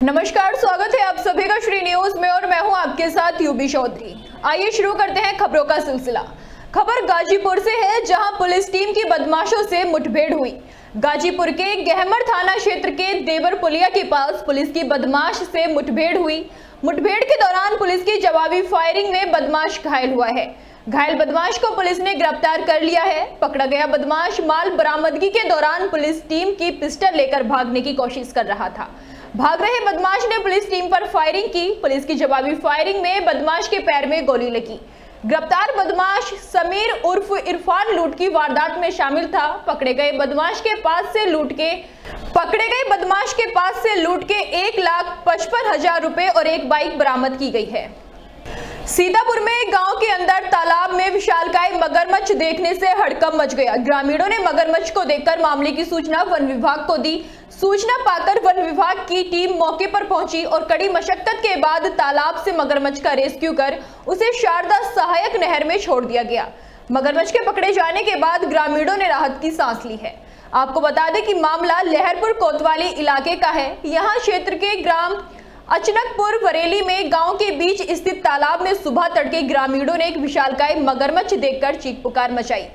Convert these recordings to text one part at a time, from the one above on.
नमस्कार, स्वागत है आप सभी का श्री न्यूज में और मैं हूं आपके साथ यूबी चौधरी। आइए शुरू करते हैं खबरों का सिलसिला। खबर गाजीपुर से है, जहां पुलिस टीम की बदमाशों से मुठभेड़ हुई। गाजीपुर के गहमर थाना क्षेत्र के देवर पुलिया के पास पुलिस की बदमाश से मुठभेड़ हुई। मुठभेड़ के दौरान पुलिस की जवाबी फायरिंग में बदमाश घायल हुआ है। घायल बदमाश को पुलिस ने गिरफ्तार कर लिया है। पकड़ा गया बदमाश माल बरामदगी के दौरान पुलिस टीम की पिस्टल लेकर भागने की कोशिश कर रहा था। भाग रहे बदमाश ने पुलिस टीम पर फायरिंग की। पुलिस की जवाबी फायरिंग में बदमाश के पैर में गोली लगी। गिरफ्तार बदमाश समीर उर्फ इरफान लूट की वारदात में शामिल था। पकड़े गए बदमाश के पास से लूट के 1,55,000 रुपए और एक बाइक बरामद की गई है। सीतापुर में गांव के अंदर तालाब में विशालकाय मगरमच्छ देखने से हड़कंप मच गया। ग्रामीणों ने मगरमच्छ को देखकर मामले की सूचना वन विभाग को दी। सूचना पाकर वन विभाग की टीम मौके पर पहुंची और कड़ी मशक्कत के बाद तालाब से मगरमच्छ का रेस्क्यू कर उसे शारदा सहायक नहर में छोड़ दिया गया। मगरमच्छ के पकड़े जाने के बाद ग्रामीणों ने राहत की सांस ली है। आपको बता दें कि मामला लहरपुर कोतवाली इलाके का है। यहाँ क्षेत्र के ग्राम अचनकपुर वरेली में गांव के बीच स्थित तालाब में सुबह तड़के ग्रामीणों ने एक विशालकाय मगरमच्छ देखकर चीख पुकार मचाई।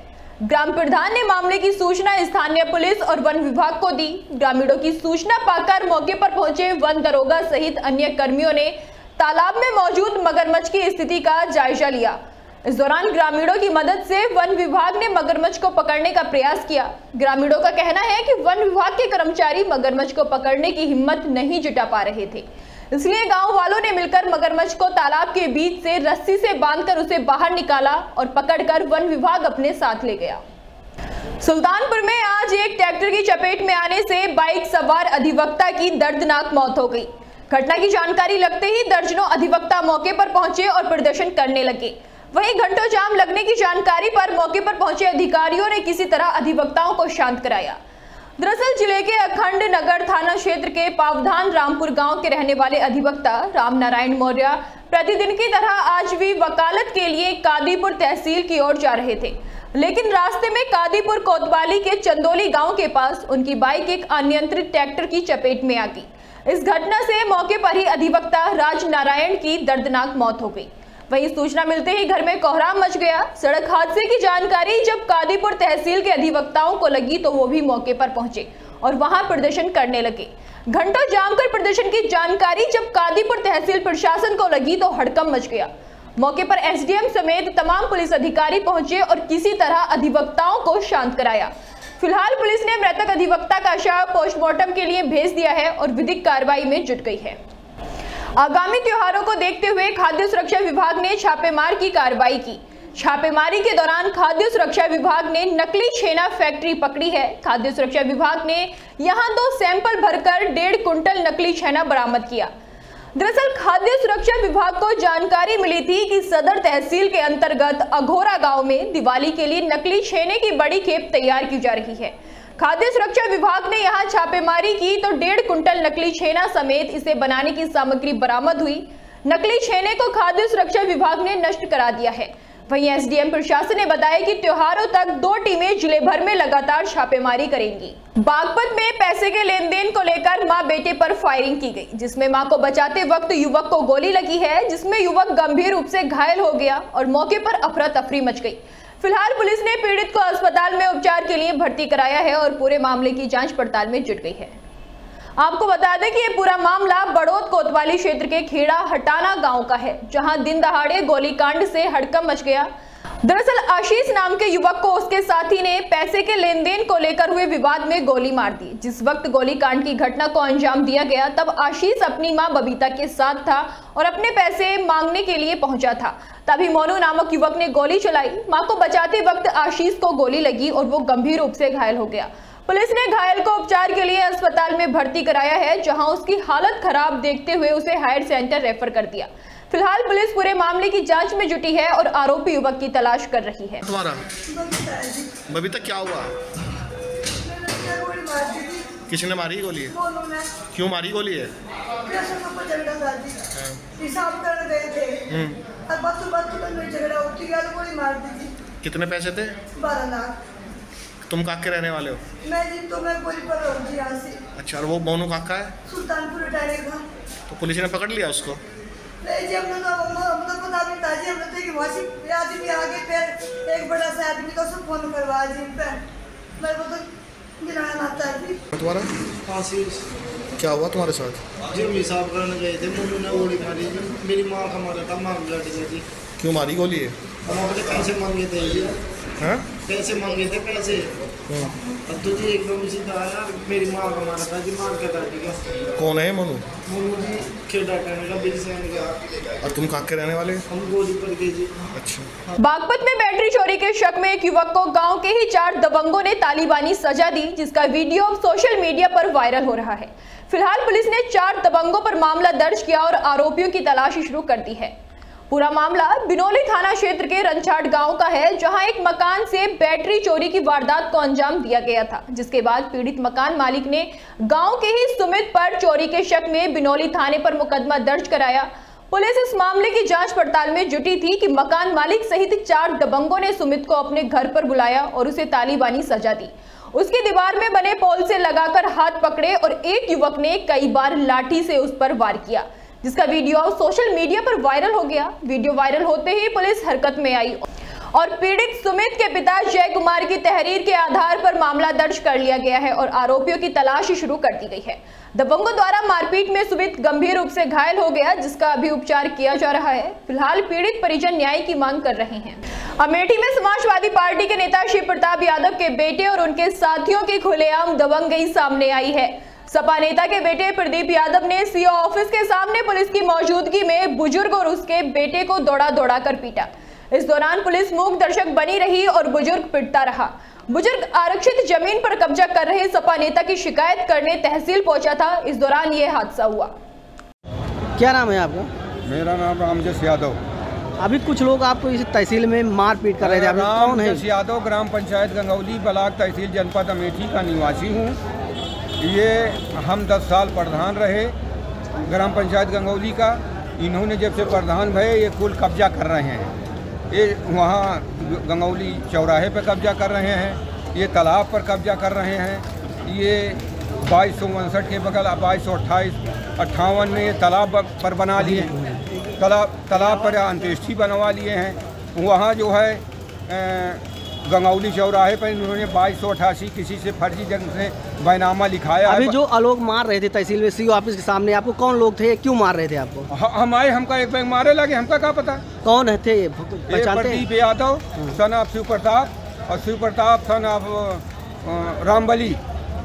ग्राम प्रधान ने मामले की सूचना स्थानीय पुलिस और वन विभाग को दी। ग्रामीणों की सूचना पाकर मौके पर पहुंचे वन दरोगा सहित अन्य कर्मियों ने तालाब में मौजूद मगरमच्छ की स्थिति का जायजा लिया। इस दौरान ग्रामीणों की मदद से वन विभाग ने मगरमच्छ को पकड़ने का प्रयास किया। ग्रामीणों का कहना है कि वन विभाग के कर्मचारी मगरमच्छ को पकड़ने की हिम्मत नहीं जुटा पा रहे थे, इसलिए गांव वालों ने मिलकर मगरमच्छ को तालाब के बीच से रस्सी से बांधकर उसे बाहर निकाला और पकड़कर वन विभाग अपने साथ ले गया। सुल्तानपुर में आज एक ट्रैक्टर की चपेट में आने से बाइक सवार अधिवक्ता की दर्दनाक मौत हो गई। घटना की जानकारी लगते ही दर्जनों अधिवक्ता मौके पर पहुंचे और प्रदर्शन करने लगे। वहीं घंटों जाम लगने की जानकारी पर मौके पर पहुंचे अधिकारियों ने किसी तरह अधिवक्ताओं को शांत कराया। दरअसल जिले के अखंड नगर थाना क्षेत्र के पावधान रामपुर गांव के रहने वाले अधिवक्ता राम नारायण मौर्य प्रतिदिन की तरह आज भी वकालत के लिए कादीपुर तहसील की ओर जा रहे थे, लेकिन रास्ते में कादीपुर कोतवाली के चंदोली गांव के पास उनकी बाइक एक अनियंत्रित ट्रैक्टर की चपेट में आ गई। इस घटना से मौके पर ही अधिवक्ता राज नारायण की दर्दनाक मौत हो गई। वहीं सूचना मिलते ही घर में कोहराम मच गया। सड़क हादसे की जानकारी जब कादीपुर तहसील के अधिवक्ताओं को लगी तो वो भी मौके पर पहुंचे और वहां प्रदर्शन करने लगे। घंटों जाम कर प्रदर्शन की जानकारी जब कादीपुर तहसील प्रशासन को लगी तो हड़कंप मच गया। मौके पर एसडीएम समेत तमाम पुलिस अधिकारी पहुंचे और किसी तरह अधिवक्ताओं को शांत कराया। फिलहाल पुलिस ने मृतक अधिवक्ता का शव पोस्टमार्टम के लिए भेज दिया है और विधिक कार्रवाई में जुट गई है। आगामी त्योहारों को देखते हुए खाद्य सुरक्षा विभाग ने छापेमार की कार्रवाई की। छापेमारी के दौरान खाद्य सुरक्षा विभाग ने नकली छेना फैक्ट्री पकड़ी है। खाद्य सुरक्षा विभाग ने यहां 2 सैंपल भरकर 1.5 कुंटल नकली छेना बरामद किया। दरअसल खाद्य सुरक्षा विभाग को जानकारी मिली थी कि सदर तहसील के अंतर्गत अघोरा गांव में दिवाली के लिए नकली छेने की बड़ी खेप तैयार की जा रही है। खाद्य सुरक्षा विभाग ने यहां छापेमारी की तो 1.5 कुंटल नकली छेना समेत इसे बनाने की सामग्री बरामद हुई। नकली छेने को खाद्य सुरक्षा विभाग ने नष्ट करा दिया है। वहीं एसडीएम प्रशासन ने बताया कि त्योहारों तक 2 टीमें जिले भर में लगातार छापेमारी करेंगी। बागपत में पैसे के लेन देन को लेकर मां बेटे पर फायरिंग की गई, जिसमें मां को बचाते वक्त युवक को गोली लगी है, जिसमें युवक गंभीर रूप से घायल हो गया और मौके पर अफरा तफरी मच गई। फिलहाल पुलिस ने पीड़ित को अस्पताल में उपचार के लिए भर्ती कराया है और पूरे मामले की जांच पड़ताल में जुट गई है। आपको बता दें कि ये पूरा मामला बड़ौद कोतवाली क्षेत्र के खेड़ा हटाना गांव का है, जहां दिन दहाड़े गोलीकांड से हड़कंप मच गया। दरअसल आशीष नाम के युवक को उसके साथी ने पैसे के लेन देन को लेकर हुए विवाद में गोली मार दी। जिस वक्त गोलीकांड की घटना को अंजाम दिया गया तब आशीष अपनी मां बबीता के साथ था और अपने पैसे मांगने के लिए पहुंचा था। तभी मोनू नामक युवक ने गोली चलाई। मां को बचाते वक्त आशीष को गोली लगी और वो गंभीर रूप से घायल हो गया। पुलिस ने घायल को उपचार के लिए अस्पताल में भर्ती कराया है, जहां उसकी हालत खराब देखते हुए उसे हायर सेंटर रेफर कर दिया। फिलहाल पुलिस पूरे मामले की जांच में जुटी है और आरोपी युवक की तलाश कर रही है। तुम्हारा बबीता क्या हुआ? किसने मारी गोली? क्यों मारी गोली है? कितने पैसे थे? 12 लाख। तुम कहाँ के रहने वाले हो? मैं गोली पर यहाँ से। अच्छा, और वो मोनू काका है? सुल्तानपुर अटारे का। पुलिस ने पकड़ लिया उसको? नहीं जी, हमने तो पता नहीं था जी। हमने तो एक वाशिक आदमी आगे फिर एक बड़ा सा आदमी को सब फोन करवा जी पे मेरे को तो गिराना आता है जी। तुम्हारा आशीष क्या हुआ तुम्हारे साथ? जी हम हिसाब करने गए थे, मम्मी ने गोली मारी, मेरी माँ का मारा था, मार लट गई थी। क्यों मारी गोली है? हम अपने पैसे मांगे थे जी, हाँ? पैसे मांगे थे पैसे। अब तो जी एकदम सीधा आया, मेरी माँ का मारा था जी, मार के काट दिया। कौन है मनु? मनु जी खेड़ा करने का बिजनेस का। और तुम कहाँ के रहने वाले? हम गोली पर गए जी। अच्छा। बागपत में बैटरी चोरी के शक में एक युवक को गांव के ही 4 दबंगों ने तालिबानी सजा दी, जिसका वीडियो अब सोशल मीडिया पर वायरल हो रहा है। फिलहाल पुलिस ने 4 दबंगों पर मामला दर्ज किया और आरोपियों की तलाशी शुरू कर दी है। पूरा मामला बिनौली थाना क्षेत्र के रंछाट गांव का है, जहां एक मकान से बैटरी चोरी की वारदात को अंजाम दिया गया था, जिसके बाद पीड़ित मकान मालिक ने गांव के ही सुमित पर चोरी के शक में बिनौली थाने पर मुकदमा दर्ज कराया। पुलिस इस मामले की जांच पड़ताल में जुटी थी कि मकान मालिक सहित 4 दबंगों ने सुमित को अपने घर पर बुलाया और उसे तालिबानी सजा दी। उसकी दीवार में बने पोल से लगाकर हाथ पकड़े और एक युवक ने कई बार लाठी से उस पर वार किया, जिसका वीडियो सोशल मीडिया पर वायरल हो गया। वीडियो वायरल होते ही पुलिस हरकत में आई और पीड़ित सुमित के पिता जय कुमार की तहरीर के आधार पर मामला दर्ज कर लिया गया है और आरोपियों की तलाशी शुरू कर दी गई है। दबंगों द्वारा मारपीट में सुमित गंभीर रूप से घायल हो गया, जिसका अभी उपचार किया जा रहा है। फिलहाल पीड़ित परिजन न्याय की मांग कर रहे हैं। अमेठी में समाजवादी पार्टी के नेता शिव प्रताप यादव के बेटे और उनके साथियों की खुलेआम दबंगई सामने आई है। सपा नेता के बेटे प्रदीप यादव ने सीओ ऑफिस के सामने पुलिस की मौजूदगी में बुजुर्ग और उसके बेटे को दौड़ा कर पीटा। इस दौरान पुलिस मूक दर्शक बनी रही और बुजुर्ग पिटता रहा। बुजुर्ग आरक्षित जमीन पर कब्जा कर रहे सपा नेता की शिकायत करने तहसील पहुंचा था। इस दौरान यह हादसा हुआ। क्या नाम है आपका? मेरा नाम रामजस यादव। अभी कुछ लोग आपको इस तहसील में मारपीट कर रहे थे, अभी कौन है? रामजस यादव, ग्राम पंचायत गंगौली, ब्लॉक तहसील जनपद अमेठी का निवासी हूँ। ये हम 10 साल प्रधान रहे ग्राम पंचायत गंगौली का। इन्होंने जब से प्रधान भये ये कुल कब्जा कर रहे हैं। ये वहाँ गंगौली चौराहे पर कब्जा कर रहे हैं, ये तालाब पर कब्जा कर रहे हैं। ये 2259 के बगल 2258 में ये तालाब पर बना लिए, तालाब पर अंत्येष्टि बनवा लिए हैं। वहाँ जो है गंगौली चौराहे पर इन्होंने 2288 किसी से फर्जी जंग से बैनामा लिखाया। अभी जो आलोक मार रहे थे तहसील में सीओ ऑफिस के सामने, आपको कौन लोग थे, क्यों मार रहे थे आपको? हम आए, हमका एक बैग मारे लगे, हमका क्या पता कौन है थे? प्रदीप यादव सन ऑफ शिव प्रताप और शिव प्रताप सन ऑफ रामबली।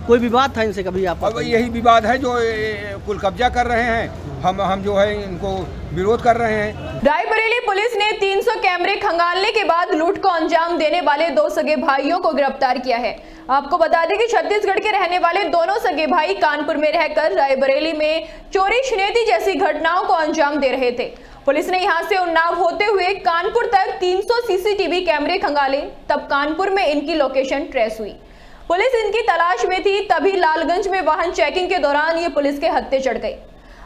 कोई विवाद था इनसे कभी आप? अब यही विवाद है जो कुल कब्जा कर रहे हैं। हम जो है इनको विरोध कर रहे हैं। रायबरेली पुलिस ने 300 कैमरे खंगालने के बाद लूट को अंजाम देने वाले 2 सगे भाइयों को गिरफ्तार किया है। आपको बता दें कि छत्तीसगढ़ के रहने वाले दोनों सगे भाई कानपुर में रहकर रायबरेली में चोरी छिनैती जैसी घटनाओं को अंजाम दे रहे थे। पुलिस ने यहां से उन्नाव होते हुए कानपुर तक 300 सीसीटीवी कैमरे खंगाले, तब कानपुर में इनकी लोकेशन ट्रेस हुई। पुलिस इनकी तलाश में थी, तभी लालगंज में वाहन चेकिंग के दौरान ये पुलिस के हत्थे चढ़ गई।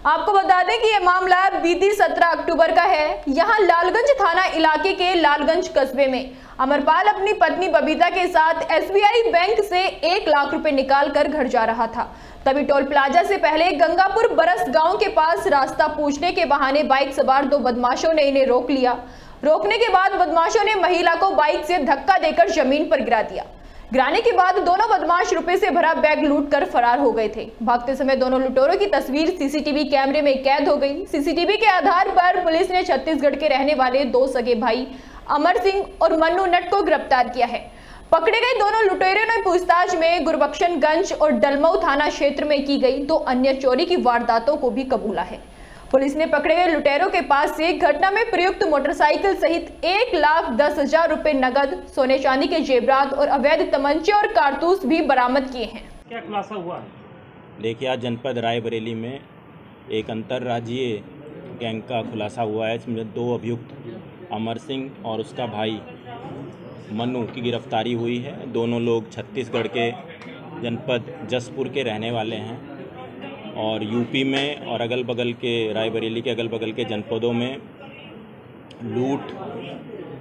आपको बता दें कि यह मामला बीती 17 अक्टूबर का है। यहां लालगंज थाना इलाके के लालगंज कस्बे में अमरपाल अपनी पत्नी बबीता के साथ एसबीआई बैंक से 1 लाख रुपए निकाल कर घर जा रहा था। तभी टोल प्लाजा से पहले गंगापुर बरस गांव के पास रास्ता पूछने के बहाने बाइक सवार 2 बदमाशों ने इन्हें रोक लिया। रोकने के बाद बदमाशों ने महिला को बाइक से धक्का देकर जमीन पर गिरा दिया। गिराने के बाद दोनों बदमाश रुपए से भरा बैग लूटकर फरार हो गए थे। भागते समय दोनों लुटेरों की तस्वीर सीसीटीवी कैमरे में कैद हो गई। सीसीटीवी के आधार पर पुलिस ने छत्तीसगढ़ के रहने वाले 2 सगे भाई अमर सिंह और मन्नू नट को गिरफ्तार किया है। पकड़े गए दोनों लुटेरों ने पूछताछ में गुरबख्शनगंज और डलमऊ थाना क्षेत्र में की गई 2 अन्य चोरी की वारदातों को भी कबूला है। पुलिस ने पकड़े गए लुटेरों के पास से घटना में प्रयुक्त मोटरसाइकिल सहित 1,10,000 रुपए नगद, सोने चांदी के जेवरात और अवैध तमंचे और कारतूस भी बरामद किए हैं। क्या खुलासा हुआ है? देखिए, आज जनपद रायबरेली में एक अंतर्राज्यीय गैंग का खुलासा हुआ है। इसमें 2 अभियुक्त अमर सिंह और उसका भाई मन्नू की गिरफ्तारी हुई है। दोनों लोग छत्तीसगढ़ के जनपद जसपुर के रहने वाले हैं और यूपी में और अगल बगल के रायबरेली के अगल बगल के जनपदों में लूट,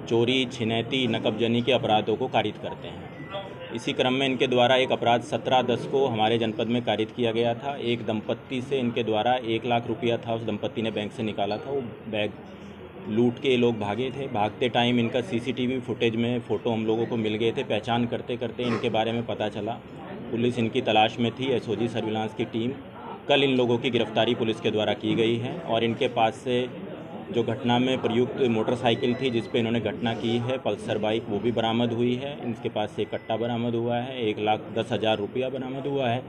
चोरी, छिनैती, नकबजनी के अपराधों को कारित करते हैं। इसी क्रम में इनके द्वारा एक अपराध 17/10 को हमारे जनपद में कारित किया गया था। एक दंपत्ति से इनके द्वारा 1 लाख रुपया था, उस दंपत्ति ने बैंक से निकाला था, वो बैग लूट के ये लोग भागे थे। भागते टाइम इनका सीसीटीवी फुटेज में फ़ोटो हम लोगों को मिल गए थे। पहचान करते करते इनके बारे में पता चला, पुलिस इनकी तलाश में थी। एसओजी सर्विलांस की टीम, कल इन लोगों की गिरफ्तारी पुलिस के द्वारा की गई है और इनके पास से जो घटना में प्रयुक्त मोटरसाइकिल थी जिस पे इन्होंने घटना की है, पल्सर बाइक, वो भी बरामद हुई है। इनके पास से कट्टा बरामद हुआ है, 1,10,000 रुपया बरामद हुआ है।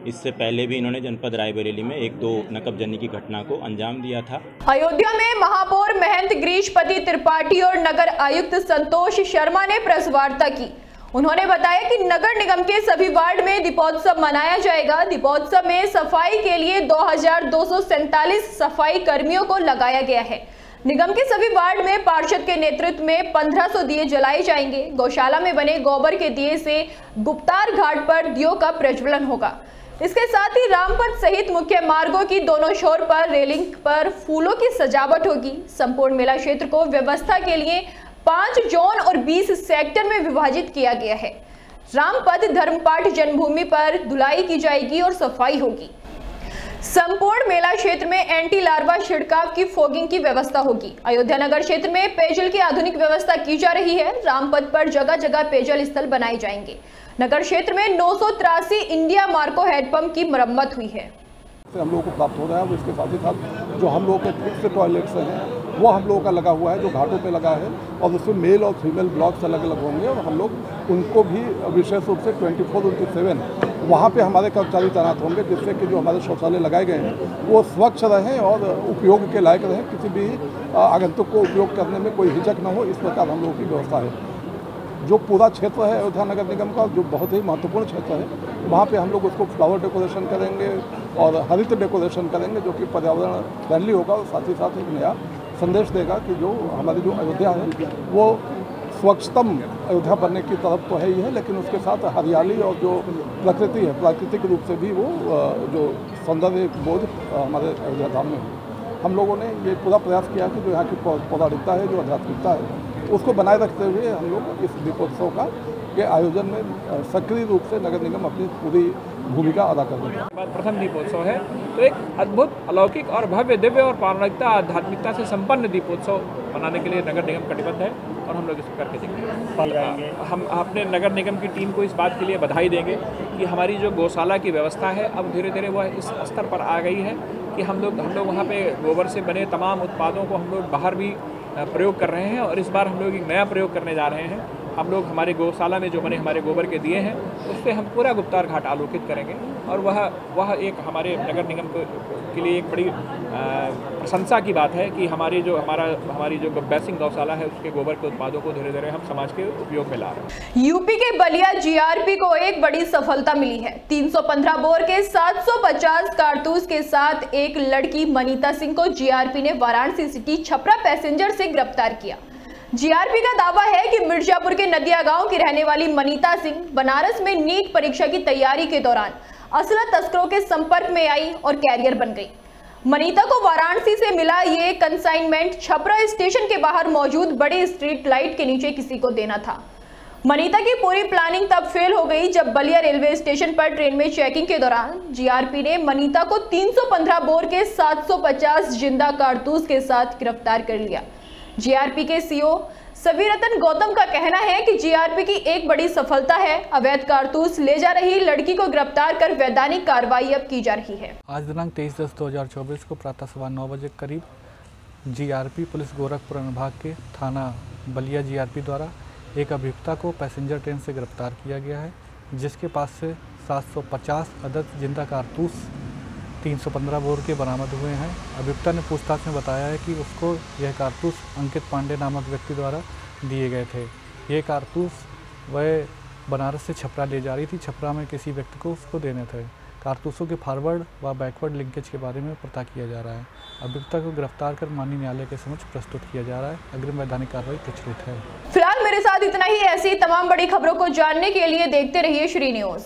इससे पहले भी इन्होंने जनपद रायबरेली में 1-2 नकबजनी की घटना को अंजाम दिया था। अयोध्या में महापौर महंत गिरीशपति त्रिपाठी और नगर आयुक्त संतोष शर्मा ने प्रेस वार्ता की। उन्होंने बताया कि नगर निगम के सभी वार्ड में दीपोत्सव मनाया जाएगा। दीपोत्सव में सफाई के लिए 2,247 सफाई कर्मियों को लगाया गया है। निगम के सभी वार्ड में पार्षद के नेतृत्व में 1500 दिए जलाए जाएंगे। गौशाला में बने गोबर के दिए से गुप्तार घाट पर दियों का प्रज्वलन होगा। इसके साथ ही रामपथ सहित मुख्य मार्गों की दोनों छोर पर रेलिंग पर फूलों की सजावट होगी। संपूर्ण मेला क्षेत्र को व्यवस्था के लिए 5 जोन और 20 सेक्टर में विभाजित किया गया है। रामपथ धर्मपाठ जन्मभूमि पर धुलाई की जाएगी और सफाई होगी। संपूर्ण मेला क्षेत्र में एंटी लार्वा छिड़काव की फॉगिंग की व्यवस्था होगी। अयोध्या नगर क्षेत्र में पेयजल की आधुनिक व्यवस्था की जा रही है। रामपथ पर जगह जगह पेयजल स्थल बनाए जाएंगे। नगर क्षेत्र में 983 इंडिया मार्को हेडपंप की मरम्मत हुई है। हम लोगों को प्राप्त हो रहा है। इसके साथ ही साथ जो हम लोगों के फिक्स टॉयलेट्स हैं वो हम लोगों का लगा हुआ है, जो घाटों पे लगा है, और उसमें मेल और फीमेल ब्लॉक्स अलग अलग होंगे और हम लोग उनको भी विशेष रूप से 24/7 वहाँ पे हमारे कर्मचारी तैनात होंगे, जिससे कि जो हमारे शौचालय लगाए गए हैं वो स्वच्छ रहें और उपयोग के लायक रहें, किसी भी आगंतुक को उपयोग करने में कोई हिचक न हो। इस प्रकार हम लोगों की व्यवस्था है। जो पूरा क्षेत्र है अयोध्या नगर निगम का, जो बहुत ही महत्वपूर्ण क्षेत्र है, वहाँ पे हम लोग उसको फ्लावर डेकोरेशन करेंगे और हरित डेकोरेशन करेंगे, जो कि पर्यावरण फ्रेंडली होगा और साथ ही साथ एक नया संदेश देगा कि जो हमारी जो अयोध्या है वो स्वच्छतम अयोध्या बनने की तरफ तो है ही है, लेकिन उसके साथ हरियाली और जो प्रकृति है, प्राकृतिक रूप से भी वो जो सौंदर्य बोध हमारे अयोध्या धाम में है। हम लोगों ने ये पूरा प्रयास किया कि जो यहाँ की पौराणिकता है, जो आध्यात्मिकता है, उसको बनाए रखते हुए हम लोग इस दीपोत्सव के आयोजन में सक्रिय रूप से नगर निगम अपनी पूरी भूमिका अदा कर रहे हैं। प्रथम दीपोत्सव है तो एक अद्भुत, अलौकिक और भव्य, दिव्य और पौराणिकता, आध्यात्मिकता से संपन्न दीपोत्सव मनाने के लिए नगर निगम कटिबद्ध है और हम लोग इसको करके देंगे। हम अपने नगर निगम की टीम को इस बात के लिए बधाई देंगे कि हमारी जो गौशाला की व्यवस्था है अब धीरे धीरे वह इस स्तर पर आ गई है कि हम लोग वहाँ पे गोबर से बने तमाम उत्पादों को हम लोग बाहर भी प्रयोग कर रहे हैं और इस बार हम लोग एक नया प्रयोग करने जा रहे हैं। हम लोग हमारे गौशाला में जो बने हमारे गोबर के दिए हैं उससे हम पूरा गुप्तार घाट आलोकित करेंगे और वह एक हमारे नगर निगम के लिए एक बड़ी प्रशंसा की बात है कि हमारी जो बेसिंग गौशाला है उसके गोबर के उत्पादों को धीरे धीरे हम समाज के उपयोग में ला रहे हैं। यूपी के बलिया जीआरपी को एक बड़ी सफलता मिली है। 315 बोर के 750 कारतूस के साथ एक लड़की मनीता सिंह को जीआरपी ने वाराणसी सिटी छपरा पैसेंजर से गिरफ्तार किया। जीआरपी का दावा है कि मिर्जापुर के नदिया गांव की रहने वाली मनीता सिंह बनारस में नीट परीक्षा की तैयारी के दौरान असला तस्करों के संपर्क में आई और कैरियर बन गई। मनीता को वाराणसी से मिला ये कंसाइनमेंट छपरा स्टेशन के बाहर मौजूद बड़े स्ट्रीट लाइट के नीचे किसी को देना था। मनीता की पूरी प्लानिंग तब फेल हो गई जब बलिया रेलवे स्टेशन पर ट्रेन में चेकिंग के दौरान जीआरपी ने मनीता को 315 बोर के 750 जिंदा कारतूस के साथ गिरफ्तार कर लिया। जीआरपी के सीओ सवीरतन गौतम का कहना है कि जीआरपी की एक बड़ी सफलता है। अवैध कारतूस ले जा रही लड़की को गिरफ्तार कर वैधानिक कार्रवाई अब की जा रही है। आज दिनांक 23/10/2024 को प्रातः 9:15 बजे करीब जीआरपी पुलिस गोरखपुर अनुभाग के थाना बलिया जीआरपी द्वारा एक अभियुक्ता को पैसेंजर ट्रेन से गिरफ्तार किया गया है, जिसके पास से 750 अदद जिंदा कारतूस 315 बोर के बरामद हुए हैं। अभियुक्ता ने पूछताछ में बताया है कि उसको यह कारतूस अंकित पांडे नामक व्यक्ति द्वारा दिए गए थे। ये कारतूस वह बनारस से छपरा ले जा रही थी, छपरा में किसी व्यक्ति को उसको देने थे। कारतूसों के फॉरवर्ड व बैकवर्ड लिंकेज के बारे में पता किया जा रहा है। अभियुक्ता को गिरफ्तार कर माननीय न्यायालय के समक्ष प्रस्तुत किया जा रहा है। अग्रिम वैधानिक कार्रवाई प्रचलित है। फिलहाल मेरे साथ इतना ही। ऐसी तमाम बड़ी खबरों को जानने के लिए देखते रहिए श्री न्यूज़।